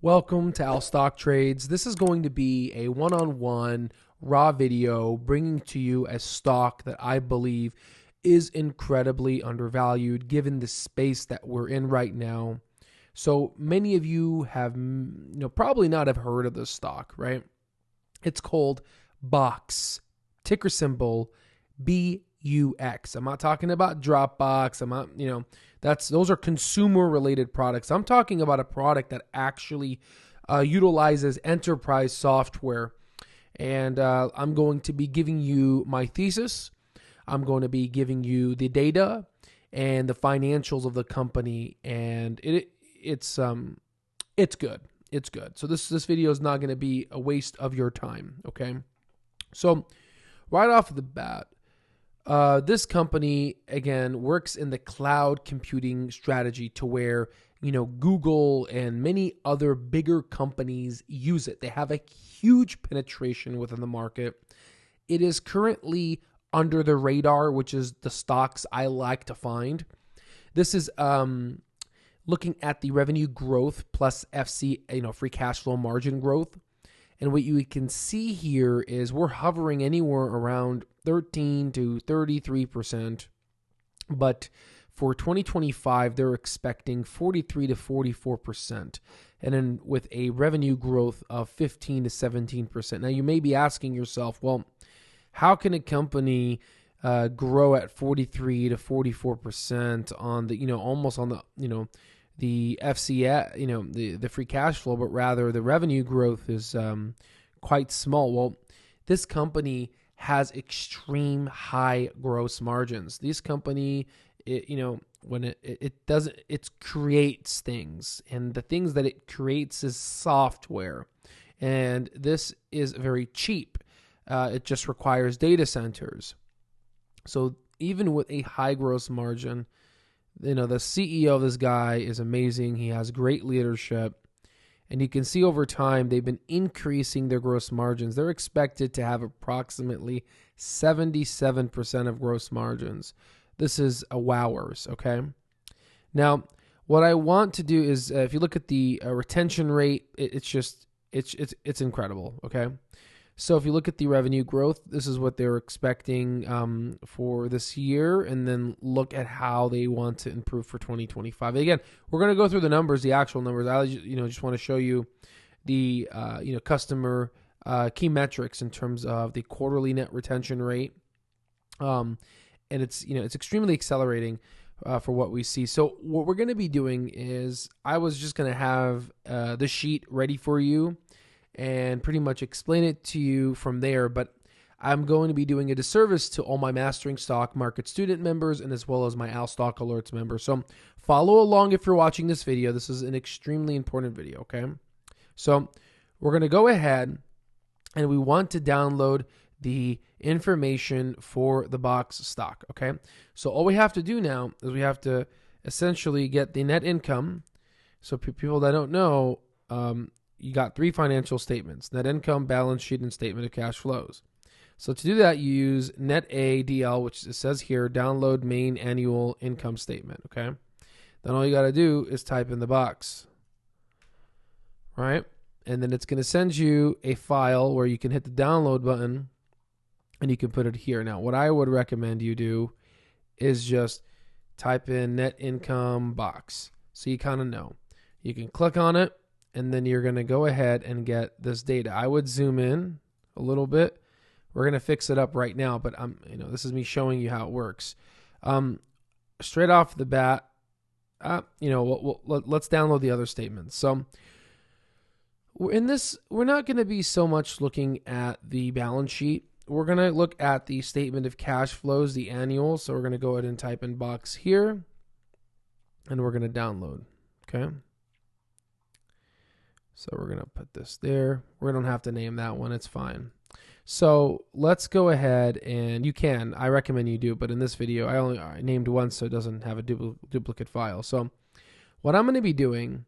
Welcome to Al Stock Trades. This is going to be a one-on-one raw video bringing to you a stock that I believe is incredibly undervalued given the space that we're in right now. So many of you have probably not have heard of this stock, right? It's called Box, ticker symbol BUX. I'm not talking about Dropbox. I'm not, those are consumer related products. I'm talking about a product that actually utilizes enterprise software. And I'm going to be giving you my thesis. I'm going to be giving you the data and the financials of the company, and it's good. It's good. So this video is not going to be a waste of your time. Okay. So right off the bat, this company, again, works in the cloud computing strategy to where, Google and many other bigger companies use it. They have a huge penetration within the market. It is currently under the radar, which is the stocks I like to find. This is looking at the revenue growth plus FC, free cash flow margin growth. And what you can see here is we're hovering anywhere around 13 to 33%. But for 2025, they're expecting 43 to 44%. And then with a revenue growth of 15 to 17%. Now, you may be asking yourself, well, how can a company grow at 43 to 44% on the, almost on the FCF, the free cash flow, but rather the revenue growth is quite small. Well, this company has extreme high gross margins. This company, when it creates things, and the things that it creates is software, and this is very cheap. It just requires data centers. So even with a high gross margin, the CEO of this guy is amazing. He has great leadership. And you can see over time, they've been increasing their gross margins. They're expected to have approximately 77% of gross margins. This is a wowers, okay? Now, what I want to do is, if you look at the retention rate, it's incredible, okay? So if you look at the revenue growth, this is what they're expecting for this year, and then look at how they want to improve for 2025. Again, we're going to go through the numbers, the actual numbers. I just want to show you the customer key metrics in terms of the quarterly net retention rate, and it's extremely accelerating for what we see. So what we're going to be doing is I was just going to have the sheet ready for you and pretty much explain it to you from there. But I'm going to be doing a disservice to all my Mastering Stock Market student members and as well as my Al Stock Alerts members. So follow along if you're watching this video. This is an extremely important video, okay? So we're going to go ahead and we want to download the information for the box stock, okay? So all we have to do now is we have to essentially get the net income. So people that don't know, you got three financial statements: net income, balance sheet, and statement of cash flows. So to do that, you use net ADL, which it says here, download main annual income statement, okay? Then all you got to do is type in the box, right? And then it's going to send you a file where you can hit the download button and you can put it here. Now, what I would recommend you do is just type in net income box. So you kind of know. You can click on it, and then you're going to go ahead and get this data. I would zoom in a little bit. We're going to fix it up right now, but this is me showing you how it works. Straight off the bat, let's download the other statements. So in this, we're not going to be so much looking at the balance sheet. We're going to look at the statement of cash flows, the annual. So we're going to go ahead and type in box here, and we're going to download, okay? So we're going to put this there. We don't have to name that one. It's fine. So let's go ahead, and I recommend you do, but in this video, I named one so it doesn't have a duplicate file. So what I'm going to be doing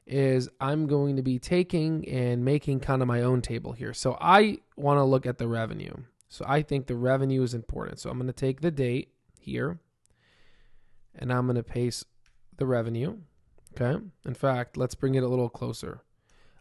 is I'm going to be taking and making kind of my own table here. So I want to look at the revenue. So I think the revenue is important. So I'm going to take the date here, and I'm going to paste the revenue. Okay. In fact, let's bring it a little closer.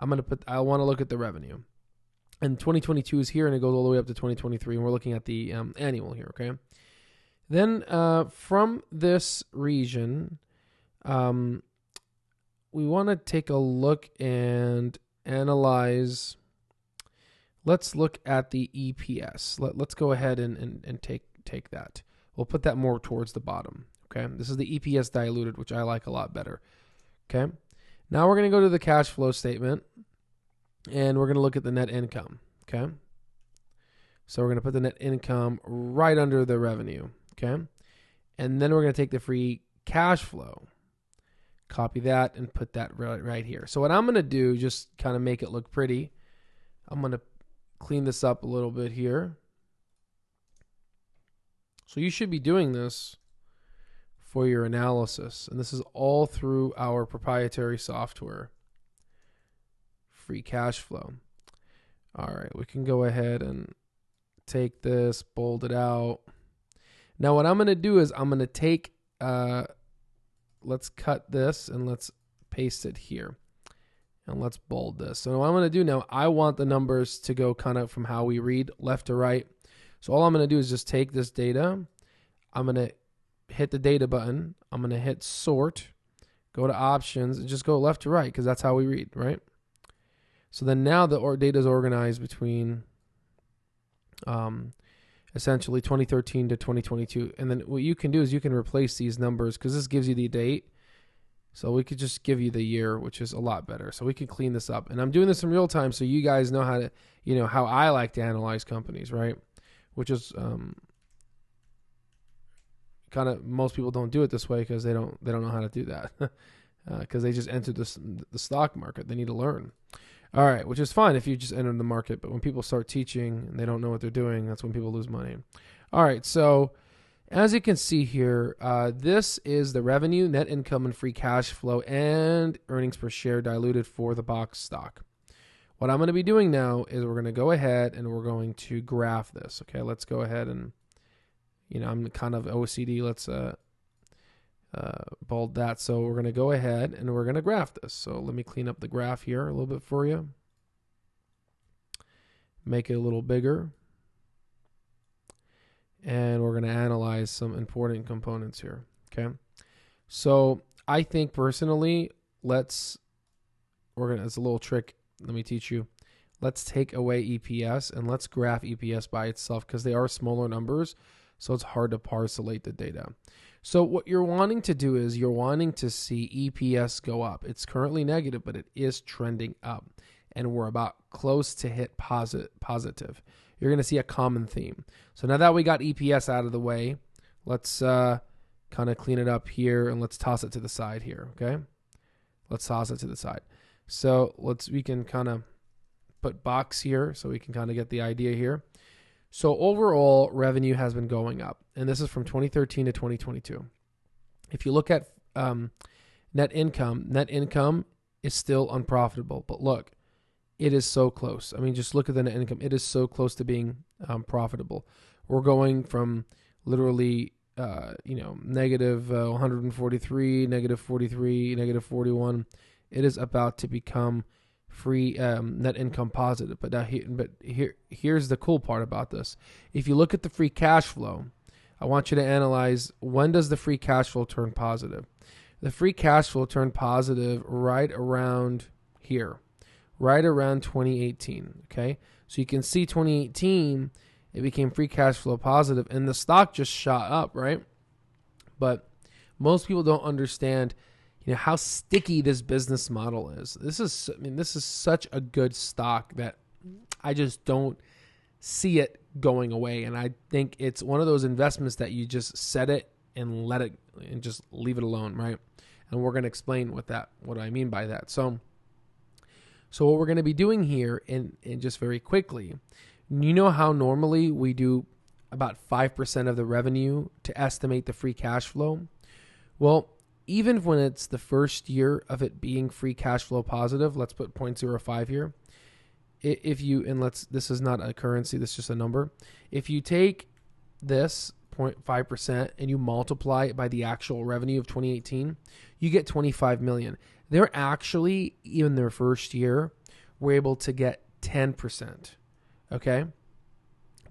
I want to look at the revenue. And 2022 is here, and it goes all the way up to 2023, and we're looking at the annual here, okay? Then from this region, we want to take a look and analyze. Let's look at the EPS. Let's go ahead and take that. We'll put that more towards the bottom, okay? This is the EPS diluted, which I like a lot better, okay? Now we're going to go to the cash flow statement, and we're going to look at the net income, okay? So we're going to put the net income right under the revenue, okay? And then we're going to take the free cash flow, copy that, and put that right here. So what I'm going to do, just kind of make it look pretty, I'm going to clean this up a little bit here. So you should be doing this for your analysis. And this is all through our proprietary software. Free cash flow. All right, we can go ahead and take this, bold it out. Now what I'm going to do is I'm going to take, let's cut this and let's paste it here. And let's bold this. So what I'm going to do now, I want the numbers to go kind of from how we read left to right. So all I'm going to do is just take this data. I'm going to hit the data button. I'm going to hit sort, go to options, and just go left to right because that's how we read, right? So then now the data is organized between essentially 2013 to 2022. And then what you can do is you can replace these numbers because this gives you the date. So we could just give you the year, which is a lot better. So we can clean this up. And I'm doing this in real time so you guys know how to, how I like to analyze companies, right? Which is kind of, most people don't do it this way because they don't know how to do that because they just entered the stock market. They need to learn. All right, which is fine if you just enter the market. But when people start teaching and they don't know what they're doing, that's when people lose money. All right, so as you can see here, this is the revenue, net income, and free cash flow, and earnings per share diluted for the box stock. What I'm going to be doing now is we're going to go ahead and we're going to graph this. Okay, let's go ahead and, I'm kind of OCD. Let's bold that. So we're going to go ahead and we're going to graph this. So let me clean up the graph here a little bit for you. Make it a little bigger. And we're going to analyze some important components here, okay? So I think personally, it's a little trick. Let me teach you. Let's take away EPS and let's graph EPS by itself because they are smaller numbers, so it's hard to parcelate the data. So what you're wanting to do is you're wanting to see EPS go up. It's currently negative, but it is trending up, and we're about close to hit positive. You're going to see a common theme. So now that we got EPS out of the way, let's kind of clean it up here and let's toss it to the side here, okay? Let's toss it to the side. So we can kind of put box here so we can kind of get the idea here. So overall revenue has been going up, and this is from 2013 to 2022. If you look at net income is still unprofitable, but look, it is so close. I mean, just look at the net income. It is so close to being profitable. We're going from literally, negative 143, negative 43, negative 41. It is about to become free net income positive. But here's the cool part about this. If you look at the free cash flow, I want you to analyze, when does the free cash flow turn positive? The free cash flow turned positive right around here. Right around 2018, okay? So you can see 2018, it became free cash flow positive, and the stock just shot up, right? But most people don't understand, how sticky this business model is. This is such a good stock that I just don't see it going away, and I think it's one of those investments that you just set it and let it and just leave it alone, right? And we're going to explain what I mean by that. So what we're going to be doing here, and just very quickly, how normally we do about 5% of the revenue to estimate the free cash flow? Well, even when it's the first year of it being free cash flow positive, let's put 0.05 here. This is not a currency, this is just a number. If you take this 0.5% and you multiply it by the actual revenue of 2018, you get 25 million. they're actually, even their first year, were able to get 10%. Okay?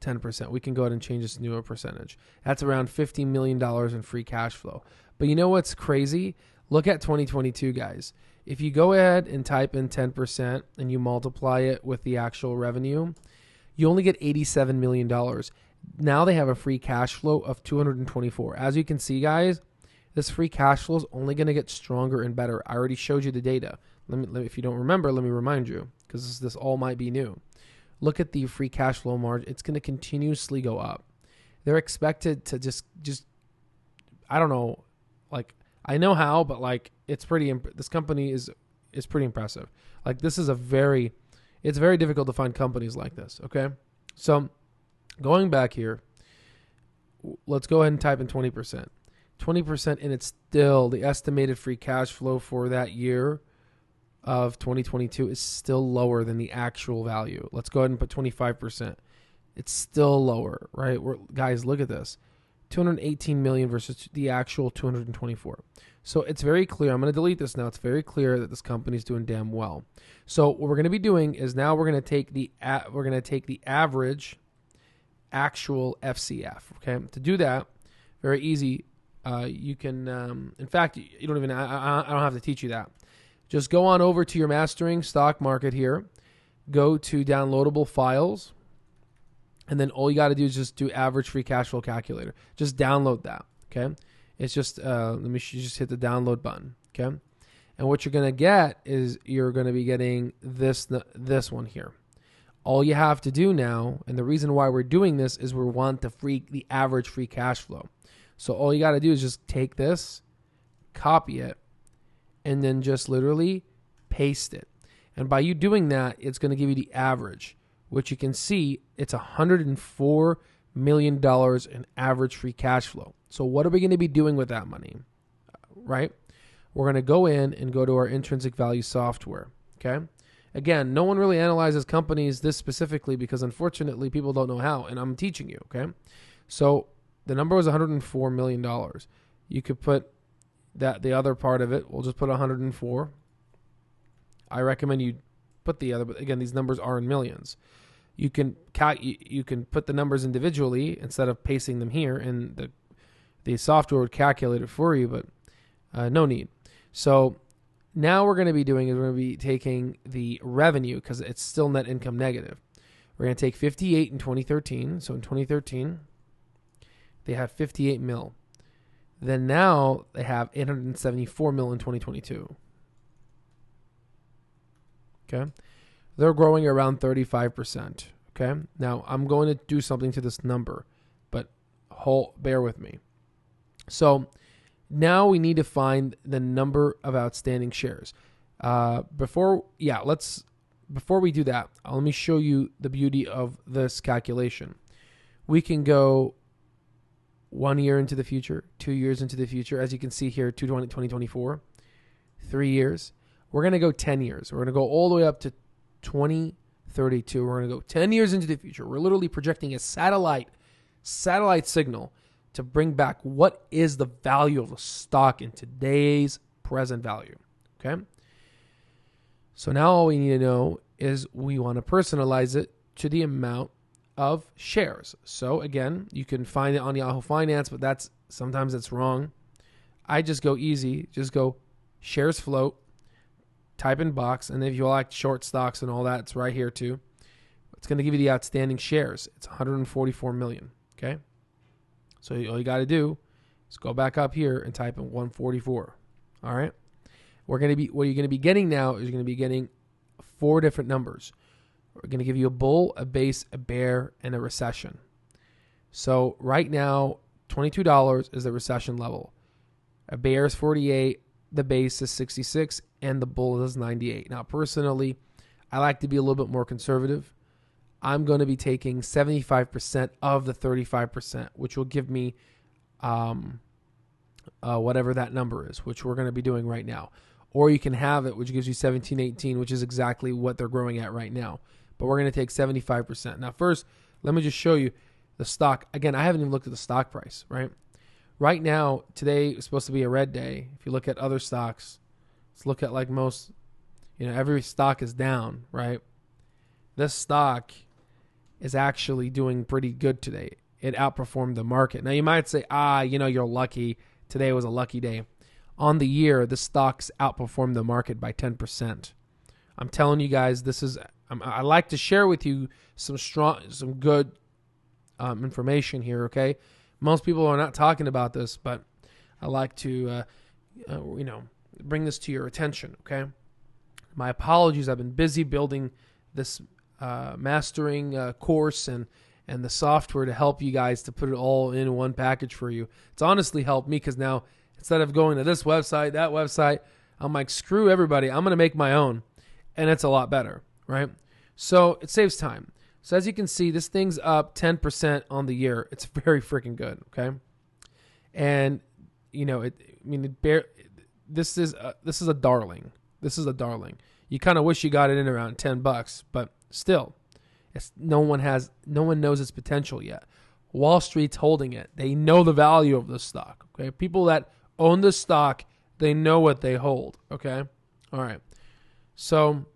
10%. We can go ahead and change this to a percentage. That's around $50 million in free cash flow. But you know what's crazy? Look at 2022, guys. If you go ahead and type in 10% and you multiply it with the actual revenue, you only get $87 million. Now they have a free cash flow of 224. As you can see, guys, this free cash flow is only going to get stronger and better. I already showed you the data. If you don't remember, let me remind you, because this all might be new. Look at the free cash flow margin. It's going to continuously go up. They're expected to just I don't know, like, I know how, but like, it's pretty, this company is pretty impressive. Like, this is it's very difficult to find companies like this. Okay. So going back here, let's go ahead and type in 20%. 20%, and it's still the estimated free cash flow for that year of 2022 is still lower than the actual value. Let's go ahead and put 25%. It's still lower, right? Guys, look at this. 218 million versus the actual 224. So it's very clear. I'm going to delete this now. It's very clear that this company is doing damn well. So what we're going to be doing is now we're going to take the average actual FCF. Okay, to do that, very easy. You can, in fact, you don't even. I don't have to teach you that. Just go on over to your mastering stock market here. Go to downloadable files. And then all you got to do is just do average free cash flow calculator. Just download that, okay? It's just, just hit the download button, okay? And what you're going to get is you're going to be getting this one here. All you have to do now, and the reason why we're doing this is we want the average free cash flow. So all you got to do is just take this, copy it, and then just literally paste it. And by you doing that, it's going to give you the average, which you can see it's $104 million in average free cash flow. So what are we going to be doing with that money, right? We're going to go in and go to our intrinsic value software, okay? Again, no one really analyzes companies this specifically because unfortunately people don't know how, and I'm teaching you, okay? So the number was $104 million. You could put that the other part of it, we'll just put 104. I recommend you put the other, but again, these numbers are in millions. You can put the numbers individually instead of pasting them here, and the software would calculate it for you, but no need. So now we're going to be doing is we're going to be taking the revenue because it's still net income negative. We're going to take 58 in 2013. So in 2013, they have 58 mil. Then now they have 874 mil in 2022. Okay. They're growing around 35%. Okay. Now I'm going to do something to this number, but bear with me. So now we need to find the number of outstanding shares. Before we do that, let me show you the beauty of this calculation. We can go 1 year into the future, 2 years into the future. As you can see here, 2024, 3 years. We're going to go 10 years. We're going to go all the way up to 2032. We're going to go 10 years into the future. We're literally projecting a satellite signal to bring back what is the value of a stock in today's present value. Okay? So now all we need to know is we want to personalize it to the amount of shares. So again, you can find it on Yahoo Finance, but sometimes it's wrong. I just go easy. Just go shares float, type in box, and if you like short stocks and all that, it's right here too. It's going to give you the outstanding shares. It's 144 million. Okay. So all you got to do is go back up here and type in 144. All right. What you're going to be getting now is you're going to be getting 4 different numbers. We're going to give you a bull, a base, a bear, and a recession. So right now, $22 is the recession level. A bear is 48, the base is 66, and the bull is 98. Now, personally, I like to be a little bit more conservative. I'm going to be taking 75% of the 35%, which will give me whatever that number is, which we're going to be doing right now. Or you can have it, which gives you 17, 18, which is exactly what they're growing at right now. But we're going to take 75%. Now, first, let me just show you the stock. Again, I haven't even looked at the stock price, right? Right now, today is supposed to be a red day. If you look at other stocks, Let's look at like most, every stock is down, right? This stock is actually doing pretty good today. It outperformed the market. Now you might say, you're lucky. Today was a lucky day. On the year, the stocks outperformed the market by 10%. I'm telling you guys, I like to share with you some good information here, okay? Most people are not talking about this, but I like to, bring this to your attention, okay? My apologies. I've been busy building this mastering course and the software to help you guys to put it all in one package for you. It's honestly helped me because now instead of going to this website, that website, I'm like, screw everybody. I'm going to make my own. And it's a lot better, right? So it saves time. So as you can see, this thing's up 10% on the year. It's very freaking good, okay? And, this is a darling. This is a darling. You kind of wish you got it in around $10, but still, no one knows its potential yet. Wall Street's holding it. They know the value of this stock. Okay, people that own this stock, they know what they hold. Okay, all right. So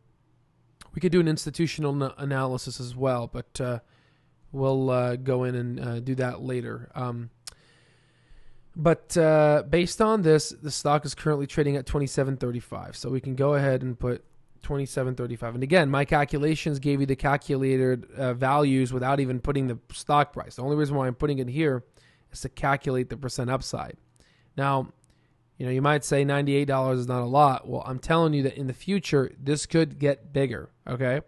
we could do an institutional analysis as well, but we'll go in and do that later. But based on this, the stock is currently trading at $27.35. So we can go ahead and put $27.35. And again, my calculations gave you the calculated values without even putting the stock price. The only reason why I'm putting it here is to calculate the percent upside. Now, you might say $98 is not a lot. Well, I'm telling you that in the future, this could get bigger, okay?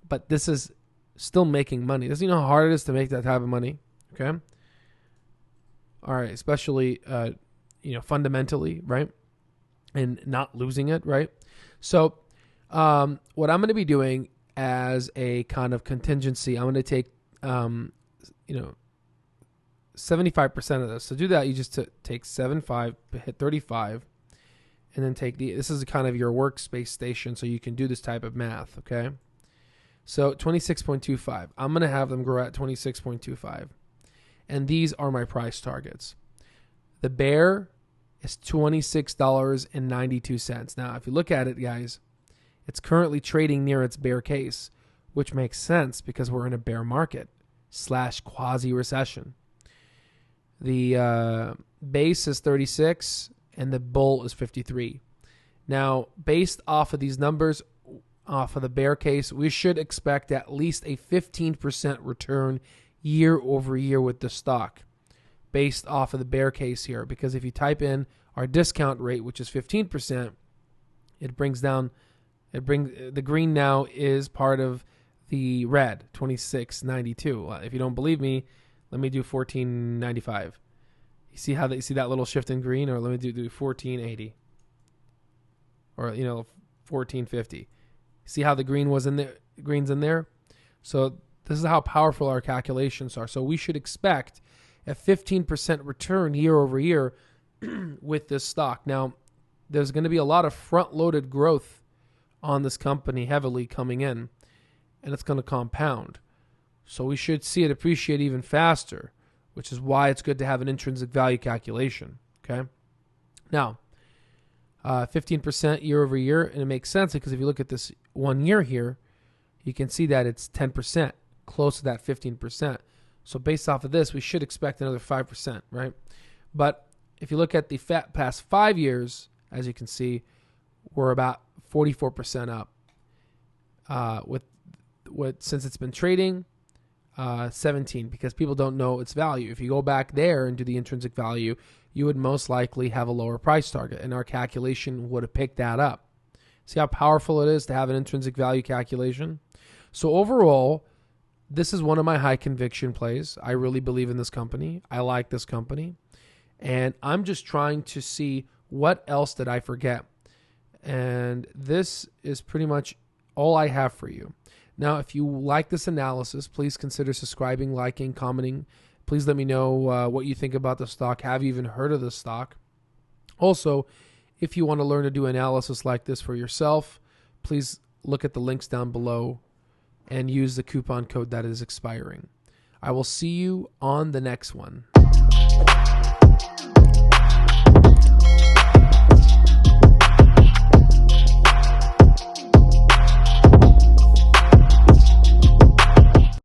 But this is still making money. Doesn't you know how hard it is to make that type of money, okay? All right, especially, fundamentally, right? And not losing it, right? So what I'm going to be doing as a kind of contingency, I'm going to take, 75% of this. So do that. You just take 75, hit 35, and then take this is kind of your workspace station, so you can do this type of math, okay? So 26.25. I'm going to have them grow at 26.25. And these are my price targets. The bear is $26.92. Now, if you look at it, guys, it's currently trading near its bear case, which makes sense because we're in a bear market / quasi-recession. The base is 36 and the bull is 53. Now, based off of these numbers, off of the bear case, we should expect at least a 15% return year over year with the stock based off of the bear case here. Because if you type in our discount rate, which is 15%, the green now is part of the red, 26.92. If you don't believe me, let me do 14.95. You see how you see that little shift in green? Or let me do 14.80. Or 14.50. See how the green was in there? Green's in there. So this is how powerful our calculations are. So we should expect a 15% return year over year with this stock. Now, there's going to be a lot of front-loaded growth on this company heavily coming in, and it's going to compound. So we should see it appreciate even faster, which is why it's good to have an intrinsic value calculation, okay? Now, 15% year over year, and it makes sense because if you look at this 1 year here, you can see that it's 10%, close to that 15%. So based off of this, we should expect another 5%, right? But if you look at the past 5 years, as you can see, we're about 44% up. Since it's been trading, 17, because people don't know its value. If you go back there and do the intrinsic value, you would most likely have a lower price target, and our calculation would have picked that up. See how powerful it is to have an intrinsic value calculation? So overall, this is one of my high conviction plays. I really believe in this company. I like this company. And I'm just trying to see what else did I forget. And this is pretty much all I have for you. Now, if you like this analysis, please consider subscribing, liking, commenting. Please let me know what you think about the stock. Have you even heard of this stock? Also, if you want to learn to do analysis like this for yourself, please look at the links down below and use the coupon code that is expiring. I will see you on the next one.